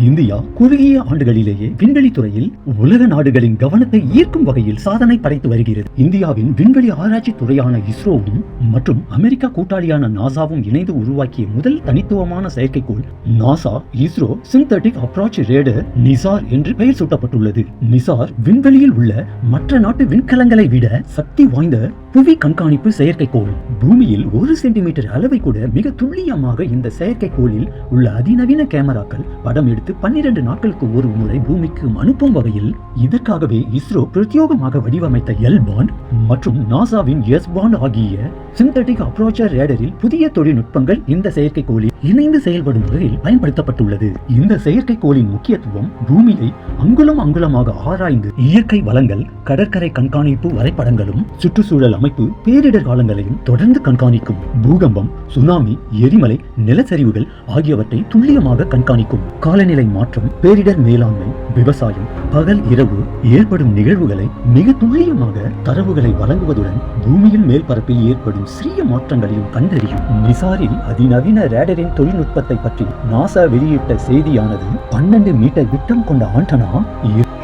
India குறுகிய ஆண்டுகளிலேயே விண்வெளி துறையில் உலக நாடுகளின் கவனத்தை ஈர்க்கும் வகையில் சாதனை படைத்து வருகிறது. இந்தியாவின் விண்வெளி ஆராய்ச்சி துறையான இஸ்ரோவும் மற்றும் அமெரிக்கா கூட்டாளியான நாசாவும் இணைந்து உருவாக்கிய முதல் தனித்துவமான செயற்கைக்கோள் NASA ISRO synthetic approach raider Nisar என்று பெயர் சூட்டப்பட்டுள்ளது. நிசார் விண்வெளியில் உள்ள மற்ற நாட்டு விண்கலங்களை விட சக்தி வாய்ந்த புவி கண்காணிப்பு செயற்கைக்கோள். பூமியில் 1 சென்டிமீட்டர் அளவை கூட மிக துல்லியமாக இந்த செயற்கைக்கோளில் உள்ள அதிநவீன கேமராக்கள் படம் எடுத்து 12 நாட்களுக்கு ஒரு முறை பூமிக்கு அனுப்பும் வகையில் இதற்காகவே இஸ்ரோ பிரத்யேகமாக வடிவமைத்த எல் பாண்ட் மற்றும் நாசாவின் எஸ் பாண்ட் ஆகிய சிந்தெடிக் அப்ரோச் ரேடரில் புதிய தொழில்நுட்பங்கள் இந்த செயற்கைக்கோளில் இணைந்து செயல்படும் வகையில் பயன்படுத்தப்பட்டுள்ளது. இந்த செயற்கைக்கோளின் முக்கியத்துவம் பூமியை அங்குலம் அங்குலமாக ஆராய்ந்து இயற்கை வளங்கள், கடற்கரை கண்காணிப்பு வரைபடங்களும், சுற்றுச்சூழல் அமைப்பு, பேரிடர் காலங்களையும் தொடர்ந்து கண்காணிக்கும். பூகம்பம், சுனாமி, எரிமலை, நிலச்சரிவுகள் ஆகியவற்றை துல்லியமாக கண்காணிக்கும். காலநிலை மாற்றம், பேரிடர் மேலாண்மை, விவசாயம், பகல் இரவு ஏற்படும் நிகழ்வுகளை மிக துல்லியமாக தரவுகளை வழங்குவதுடன் பூமியின் மேல்பரப்பில் ஏற்படும் சிறிய மாற்றங்களையும் கண்டறியும். நிசாரில் அதிநவீன ரேடரின் தொழில்நுட்பத்தை பற்றி நாசா வெளியிட்ட செய்தியானது 12 மீட்டர் விட்டம் கொண்ட ஆண்டனா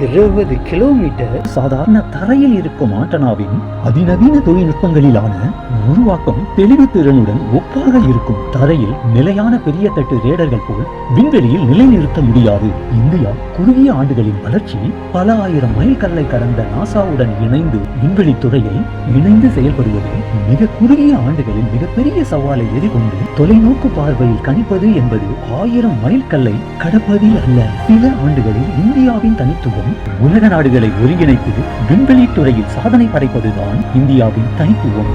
20 கிலோமீட்டர் சாதாரண தரையில் இருக்கும் ஆண்டனாவின் அதிநவீன தொழில்நுட்பங்களிலான உருவாக்கம் தெளிவு திறனுடன் ஒப்பாக இருக்கும். தரையில் நிலையான பெரிய தட்டு ரேடர்கள் போல் விண்வெளியில் நிலைநிறுத்த முடியாது. இந்தியா குறுகிய ஆண்டுகளின் வளர்ச்சி பல ஆயிரம் மைல் கல்லை கடந்த நாசாவுடன் இணைந்து விண்வெளி துறையில் இணைந்து செயல்படுவது மிக குறுகிய ஆண்டுகளில் மிகப்பெரிய சவாலை எதிர்கொண்டு தொலைநோக்கு பார்வையில் கணிப்பது என்பது 1000 மைல் கல்லை கடப்பதில் அல்ல. சில ஆண்டுகளில் இந்தியாவின் தனித்துவம் உலக நாடுகளை ஒருங்கிணைத்து விண்வெளி துறையில் சாதனை படைப்பதுதான் இந்தியாவின் தனித்துவம்.